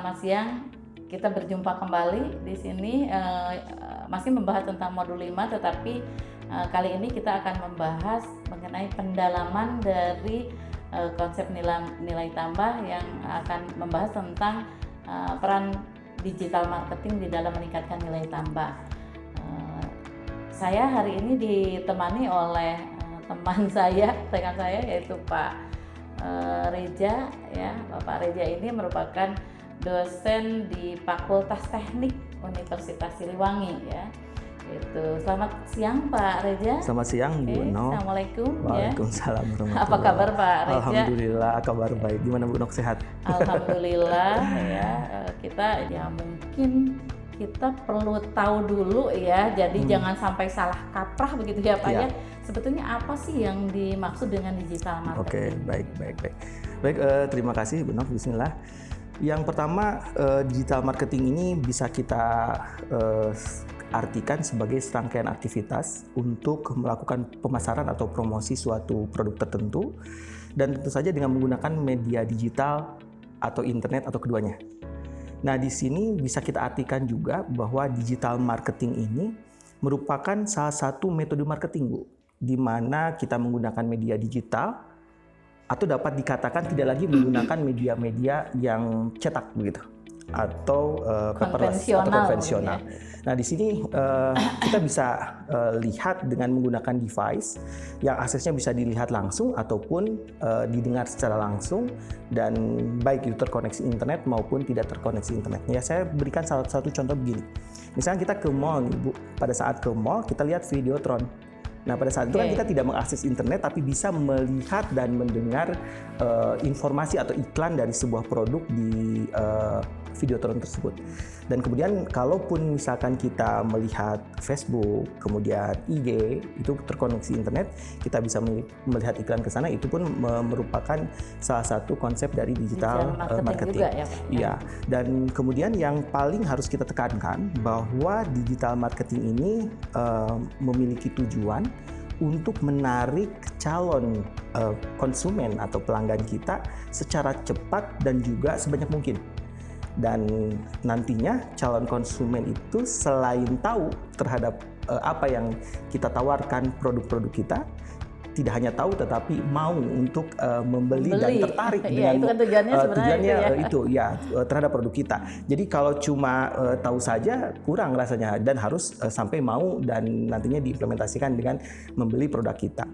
selamat siang. Kita berjumpa kembali di sini masih membahas tentang modul 5, tetapi kali ini kita akan membahas mengenai pendalaman dari konsep nilai tambah yang akan membahas tentang peran digital marketing di dalam meningkatkan nilai tambah. Saya hari ini ditemani oleh teman saya, rekan saya, yaitu Pak Reja, ya. Bapak Reja ini merupakan dosen di Fakultas Teknik Universitas Siliwangi, ya. Itu. Selamat siang Pak Reja. Selamat siang Bu Nok. Assalamualkum. Waalaikumsalam warahmatullahi. Apa kabar Pak Reja? Alhamdulillah kabar baik. Gimana Bu Nok, sehat? Alhamdulillah ya. Kita mungkin kita perlu tahu dulu ya. Jadi jangan sampai salah kaprah begitu ya Pak ya. Sebetulnya apa sih yang dimaksud dengan digital marketing? Oke, baik. Terima kasih Bu Nok. Bismillah. Yang pertama, digital marketing ini bisa kita artikan sebagai serangkaian aktivitas untuk melakukan pemasaran atau promosi suatu produk tertentu, dan tentu saja dengan menggunakan media digital atau internet atau keduanya. Nah, di sini bisa kita artikan juga bahwa digital marketing ini merupakan salah satu metode marketing, Bu, di mana kita menggunakan media digital atau dapat dikatakan tidak lagi menggunakan media-media yang cetak begitu atau paperless atau konvensional. Nah, di sini kita bisa lihat dengan menggunakan device yang aksesnya bisa dilihat langsung ataupun didengar secara langsung, dan baik itu terkoneksi internet maupun tidak terkoneksi internet. Ya, saya berikan salah satu contoh begini. Misalnya kita ke mall nih Bu, pada saat ke mall kita lihat Videotron. Nah, pada saat itu kan kita tidak mengakses internet, tapi bisa melihat dan mendengar informasi atau iklan dari sebuah produk di Videotron tersebut. Dan kemudian kalaupun misalkan kita melihat Facebook, kemudian IG, itu terkoneksi internet, kita bisa melihat iklan ke sana, itu pun merupakan salah satu konsep dari digital marketing. Juga, ya, Pak? Iya. Dan kemudian yang paling harus kita tekankan bahwa digital marketing ini memiliki tujuan untuk menarik calon konsumen atau pelanggan kita secara cepat dan juga sebanyak mungkin. Dan nantinya calon konsumen itu selain tahu terhadap apa yang kita tawarkan, produk-produk kita, tidak hanya tahu tetapi mau untuk membeli dan tertarik dengan itu kan tujuannya itu ya terhadap produk kita. Jadi kalau cuma tahu saja kurang rasanya, dan harus sampai mau dan nantinya diimplementasikan dengan membeli produk kita.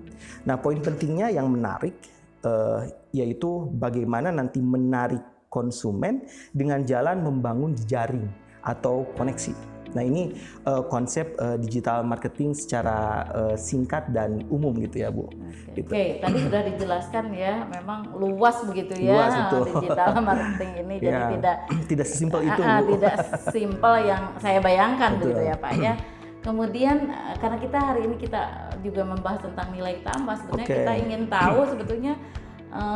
Nah, poin pentingnya yang menarik yaitu bagaimana nanti menarik konsumen dengan jalan membangun jaring atau koneksi. Nah, ini konsep digital marketing secara singkat dan umum gitu ya Bu. Oke, tadi sudah dijelaskan ya, memang luas begitu ya. Luas itu. Digital marketing ini, jadi tidak sesimpel itu Bu. Tidak sesimpel yang saya bayangkan begitu ya Pak ya. Kemudian karena kita hari ini kita juga membahas tentang nilai tambah, sebenarnya kita ingin tahu sebetulnya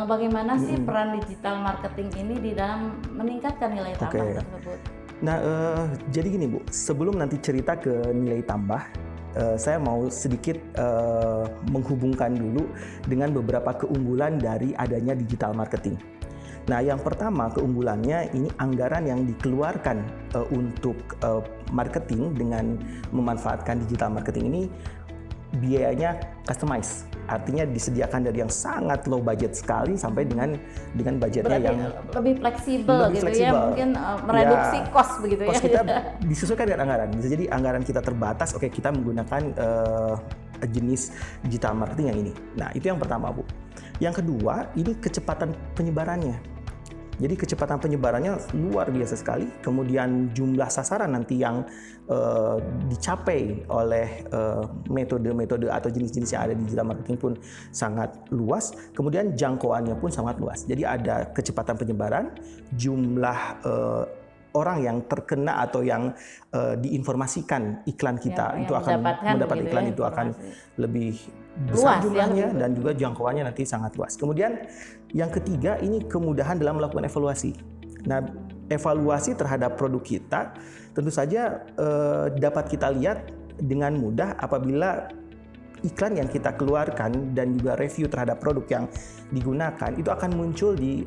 bagaimana sih peran digital marketing ini di dalam meningkatkan nilai tambah tersebut. Nah, jadi gini Bu, sebelum nanti cerita ke nilai tambah, saya mau sedikit menghubungkan dulu dengan beberapa keunggulan dari adanya digital marketing. Nah, yang pertama keunggulannya ini anggaran yang dikeluarkan untuk marketing dengan memanfaatkan digital marketing ini biayanya customize. Artinya disediakan dari yang sangat low budget sekali sampai dengan budgetnya yang lebih fleksibel gitu ya, mungkin mereduksi cost begitu ya. Cost kita disesuaikan dengan anggaran. Bisa jadi anggaran kita terbatas, oke, kita menggunakan jenis digital marketing yang ini. Nah, itu yang pertama Bu. Yang kedua, ini kecepatan penyebarannya. Jadi kecepatan penyebarannya luar biasa sekali. Kemudian jumlah sasaran nanti yang dicapai oleh metode-metode atau jenis-jenis yang ada di digital marketing pun sangat luas. Kemudian jangkauannya pun sangat luas. Jadi ada kecepatan penyebaran, jumlah orang yang terkena atau yang diinformasikan iklan kita itu akan mendapat gitu iklan ya, itu akan lebih besar jumlahnya ya, dan juga jangkauannya nanti sangat luas. Kemudian yang ketiga, ini kemudahan dalam melakukan evaluasi. Nah, evaluasi terhadap produk kita tentu saja dapat kita lihat dengan mudah apabila iklan yang kita keluarkan dan juga review terhadap produk yang digunakan itu akan muncul di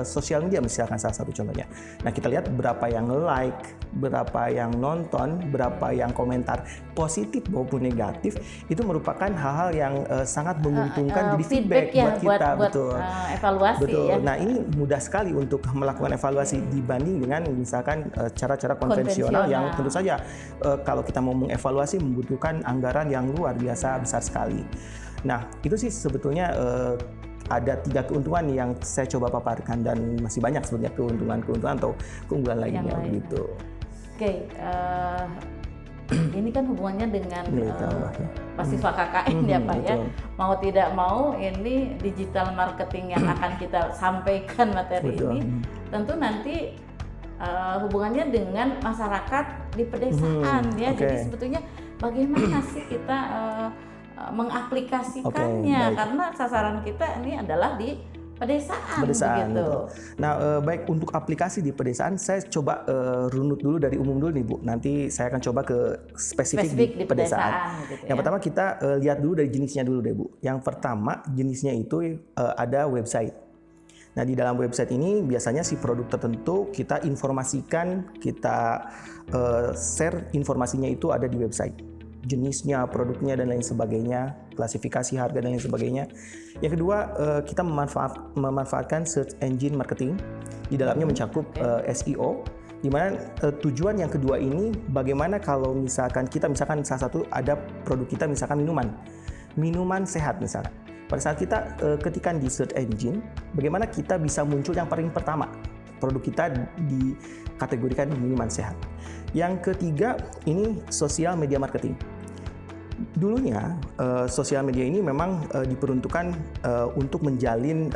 sosial media, misalkan salah satu contohnya. Nah, kita lihat berapa yang like, berapa yang nonton, berapa yang komentar positif maupun negatif, itu merupakan hal-hal yang sangat menguntungkan, jadi feedback ya, buat kita. betul. Evaluasi betul. ya. Nah, ini mudah sekali untuk melakukan evaluasi dibanding dengan misalkan cara-cara konvensional yang tentu saja kalau kita mau mengevaluasi membutuhkan anggaran yang luar biasa besar sekali. Nah, itu sih sebetulnya ada 3 keuntungan yang saya coba paparkan dan masih banyak sebenarnya keuntungan atau keunggulan lainnya begitu. Oke, ini kan hubungannya dengan mahasiswa KKN ya Pak ya. Mau tidak mau ini digital marketing yang akan kita sampaikan materi ini tentu nanti hubungannya dengan masyarakat di pedesaan ya. Jadi sebetulnya bagaimana sih kita mengaplikasikannya karena sasaran kita ini adalah di pedesaan begitu. Nah, baik untuk aplikasi di pedesaan saya coba runut dulu dari umum dulu nih Bu. Nanti saya akan coba ke spesifik di pedesaan. Gitu yang pertama kita lihat dulu dari jenisnya dulu deh Bu. Yang pertama jenisnya itu ada website. Nah, di dalam website ini biasanya si produk tertentu kita informasikan, kita share informasinya itu ada di website. Jenisnya, produknya, dan lain sebagainya, klasifikasi harga dan lain sebagainya. Yang kedua, kita memanfaatkan search engine marketing. Di dalamnya mencakup SEO, di mana tujuan yang kedua ini bagaimana kalau misalkan salah satu ada produk kita misalkan minuman sehat misalkan. Pada saat kita ketikkan di search engine, bagaimana kita bisa muncul yang paling pertama, produk kita dikategorikan minuman sehat. Yang ketiga, ini sosial media marketing. Dulunya, sosial media ini memang diperuntukkan untuk menjalin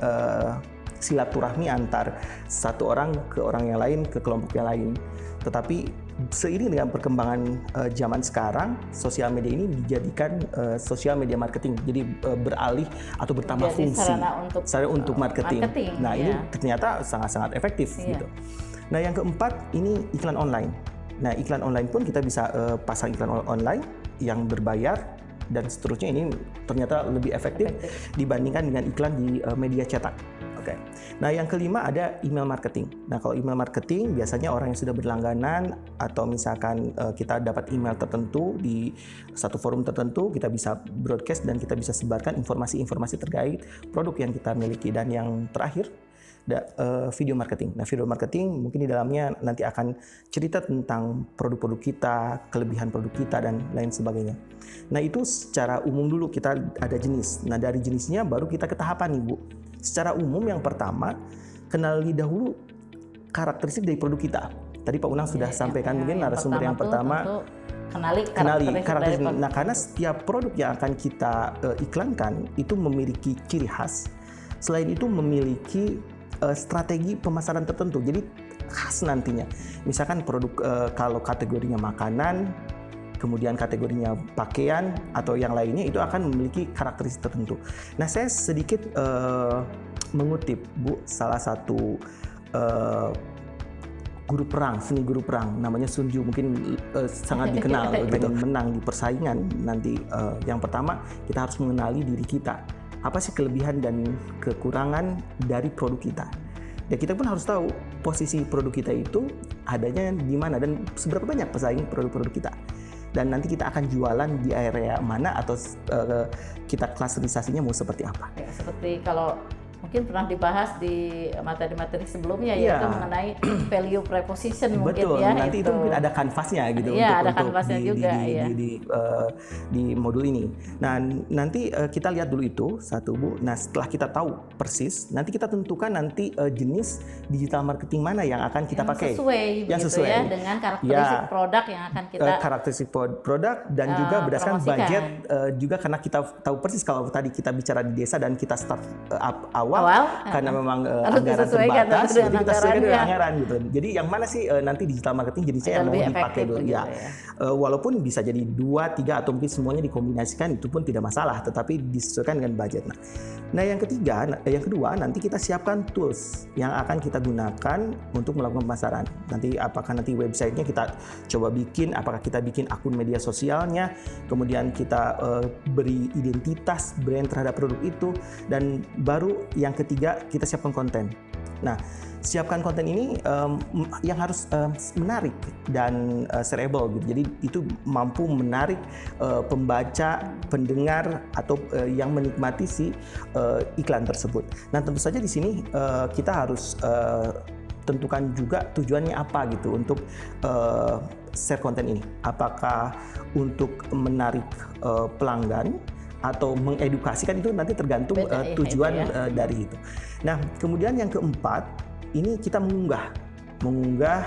silaturahmi antar satu orang ke orang yang lain, ke kelompok yang lain. Tetapi seiring dengan perkembangan zaman sekarang, sosial media ini dijadikan sosial media marketing. Jadi beralih atau bertambah fungsi sarana untuk marketing. Nah, ini ternyata sangat-sangat efektif gitu. Nah, yang keempat ini iklan online. Nah, iklan online pun kita bisa pasang iklan online yang berbayar dan seterusnya, ini ternyata lebih efektif dibandingkan dengan iklan di media cetak. Oke. Nah, yang kelima ada email marketing. Nah, kalau email marketing biasanya orang yang sudah berlangganan atau misalkan kita dapat email tertentu di satu forum tertentu, kita bisa broadcast dan kita bisa sebarkan informasi-informasi terkait produk yang kita miliki. Dan yang terakhir video marketing. Nah, video marketing mungkin di dalamnya nanti akan cerita tentang produk-produk kita, kelebihan produk kita, dan lain sebagainya. Nah, itu secara umum dulu kita ada jenis. Nah, dari jenisnya baru kita ke tahapan nih Bu. Secara umum yang pertama, kenali dahulu karakteristik dari produk kita. Tadi Pak Unang sudah sampaikan mungkin narasumber yang pertama. Kenali karakteristik. Nah, karena setiap produk yang akan kita iklankan itu memiliki ciri khas. Selain itu memiliki strategi pemasaran tertentu, jadi khas nantinya. Misalkan produk kalau kategorinya makanan, kemudian kategorinya pakaian atau yang lainnya, itu akan memiliki karakteristik tertentu. Nah, saya sedikit mengutip Bu salah satu seni guru perang namanya Sun Tzu, mungkin sangat dikenal dengan menang di persaingan nanti. Yang pertama kita harus mengenali diri kita. Apa sih kelebihan dan kekurangan dari produk kita? Ya, kita pun harus tahu posisi produk kita itu adanya di mana dan seberapa banyak pesaing produk-produk kita. Dan nanti kita akan jualan di area mana atau kita klasifikasinya mau seperti apa. Ya, seperti kalau mungkin pernah dibahas di materi-materi sebelumnya yaitu mengenai value proposition. Betul, mungkin ya. Nanti itu mungkin ada kanvasnya gitu ada kanvasnya juga di modul ini. Nah, nanti kita lihat dulu itu satu Bu. Nah, setelah kita tahu persis, nanti kita tentukan nanti jenis digital marketing mana yang akan kita pakai. Yang sesuai ya dengan karakteristik produk yang akan kita karakteristik produk dan juga berdasarkan budget juga, karena kita tahu persis kalau tadi kita bicara di desa dan kita start up awal karena memang harus anggaran disesuaikan terbatas, dengan jadi kita sesuaikan dengan anggarannya. anggaran gitu. Jadi yang mana sih nanti digital marketing jenisnya yang mau Lebih dipakai efektif dulu begitu ya. Walaupun bisa jadi 2, 3 atau mungkin semuanya dikombinasikan itu pun tidak masalah, tetapi disesuaikan dengan budget. Nah, yang kedua nanti kita siapkan tools yang akan kita gunakan untuk melakukan pemasaran. Nanti apakah nanti websitenya kita coba bikin, apakah kita bikin akun media sosialnya, kemudian kita beri identitas brand terhadap produk itu, dan baru yang ketiga kita siapkan konten. Nah, siapkan konten ini yang harus menarik dan shareable gitu. Jadi itu mampu menarik pembaca, pendengar atau yang menikmati si iklan tersebut. Nah, tentu saja di sini kita harus tentukan juga tujuannya apa gitu untuk share konten ini. Apakah untuk menarik pelanggan atau mengedukasi, kan itu nanti tergantung tujuan dari itu. Nah, kemudian yang keempat, ini kita mengunggah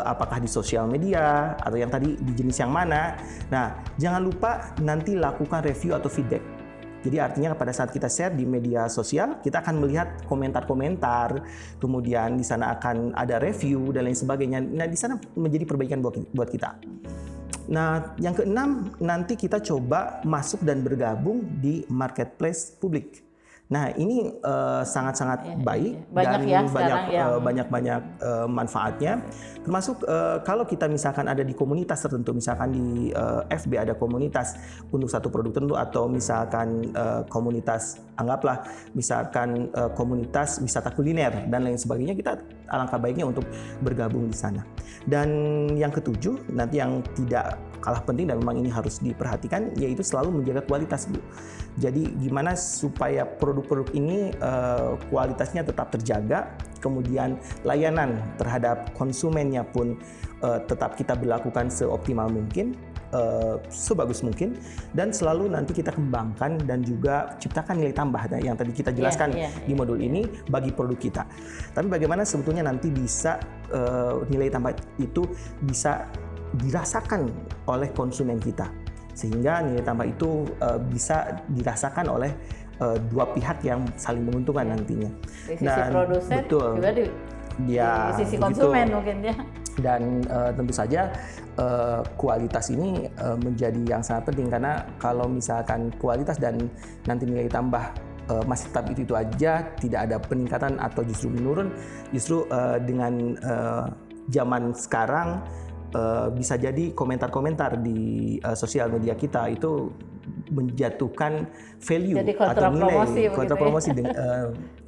apakah di sosial media atau yang tadi di jenis yang mana. Nah, jangan lupa nanti lakukan review atau feedback. Jadi artinya pada saat kita share di media sosial, kita akan melihat komentar-komentar, kemudian di sana akan ada review dan lain sebagainya. Nah, di sana menjadi perbaikan buat kita. Nah, yang keenam, nanti kita coba masuk dan bergabung di marketplace publik. Nah, ini sangat-sangat baik dan banyak manfaatnya. Termasuk kalau kita misalkan ada di komunitas tertentu, misalkan di FB ada komunitas untuk satu produk tertentu, atau misalkan komunitas, anggaplah misalkan komunitas wisata kuliner dan lain sebagainya, kita alangkah baiknya untuk bergabung di sana. Dan yang ketujuh, nanti yang tidak kalah penting dan memang ini harus diperhatikan, yaitu selalu menjaga kualitas, Bu. Jadi gimana supaya produk-produk ini kualitasnya tetap terjaga, kemudian layanan terhadap konsumennya pun tetap kita berlakukan seoptimal mungkin, sebagus mungkin, dan selalu nanti kita kembangkan dan juga ciptakan nilai tambah yang tadi kita jelaskan di modul ini bagi produk kita. Tapi bagaimana sebetulnya nanti bisa nilai tambah itu bisa dirasakan oleh konsumen kita, sehingga nilai tambah itu bisa dirasakan oleh dua pihak yang saling menguntungkan nantinya. Di sisi produsen juga di sisi konsumen mungkin ya. Dan tentu saja kualitas ini menjadi yang sangat penting, karena kalau misalkan kualitas dan nanti nilai tambah masih tetap itu aja, tidak ada peningkatan atau justru menurun, justru dengan zaman sekarang bisa jadi komentar-komentar di sosial media kita itu menjatuhkan value atau nilai kontrapromosi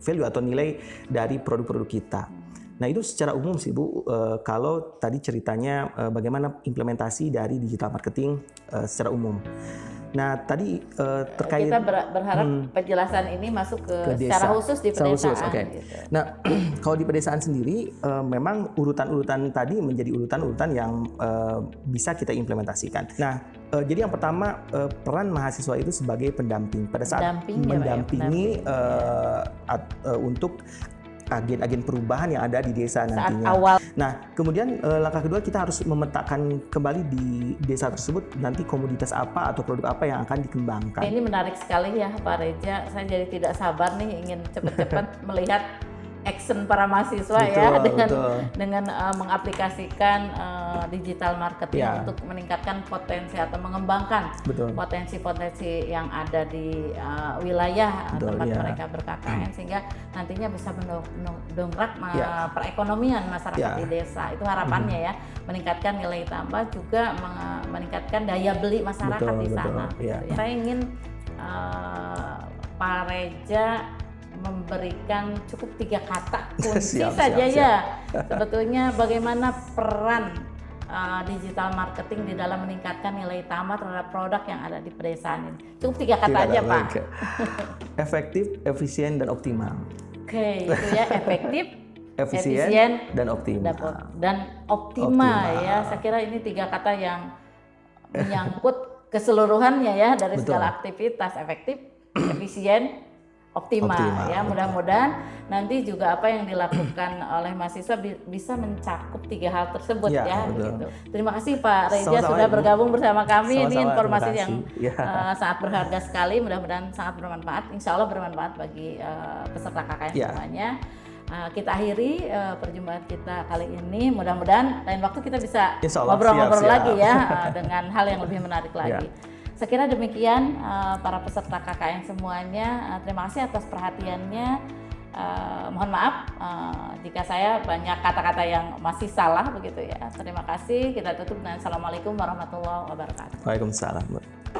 value atau nilai dari produk-produk kita. Nah, itu secara umum sih, Bu, kalau tadi ceritanya bagaimana implementasi dari digital marketing secara umum. Nah, tadi terkait kita berharap penjelasan ini masuk ke desa, secara khusus di pedesaan. Gitu. Nah, kalau di pedesaan sendiri memang urutan-urutan tadi menjadi urutan-urutan yang bisa kita implementasikan. Nah, jadi yang pertama, peran mahasiswa itu sebagai pendamping pada saat mendampingi untuk agen-agen perubahan yang ada di desa nantinya. Awal. Nah, kemudian langkah kedua, kita harus memetakan kembali di desa tersebut nanti komoditas apa atau produk apa yang akan dikembangkan. Ini menarik sekali ya, Pak Reja. Saya jadi tidak sabar nih ingin cepat-cepat melihat action para mahasiswa dengan mengaplikasikan digital marketing untuk meningkatkan potensi atau mengembangkan potensi-potensi yang ada di wilayah tempat mereka ber-KKN, sehingga nantinya bisa mendongkrak perekonomian masyarakat di desa. Itu harapannya ya, meningkatkan nilai tambah, juga meningkatkan daya beli masyarakat di sana. Saya ingin Pak Reja memberikan cukup 3 kata kunci saja. Sebetulnya bagaimana peran digital marketing di dalam meningkatkan nilai tambah terhadap produk yang ada di pedesaan ini. Cukup 3 kata aja, Pak. Efektif, efisien, dan optimal. Oke, itu ya, efektif, efisien, dan optimal. Dan optimal ya. Saya kira ini 3 kata yang menyangkut keseluruhannya ya, dari segala aktivitas. Efektif, efisien, optimal. Optimal, Ya. betul. Mudah-mudahan nanti juga apa yang dilakukan oleh mahasiswa bisa mencakup 3 hal tersebut Ya, ya. betul. Begitu. Terima kasih Pak Reja Sama-sama, sudah Ibu. bergabung bersama kami. Ini Sama-sama, informasi terima yang kasih. Ya. sangat berharga sekali. Mudah-mudahan sangat bermanfaat. Insya Allah bermanfaat bagi peserta KKN Ya. semuanya. Kita akhiri perjumpaan kita kali ini. Mudah-mudahan lain waktu kita bisa Insya Allah, ngobrol-ngobrol siap. lagi ya dengan hal yang lebih menarik lagi. Saya kira demikian para peserta KKN semuanya. Terima kasih atas perhatiannya. Mohon maaf jika saya banyak kata-kata yang masih salah begitu ya. Terima kasih. Kita tutup dengan Assalamualaikum warahmatullahi wabarakatuh. Waalaikumsalam.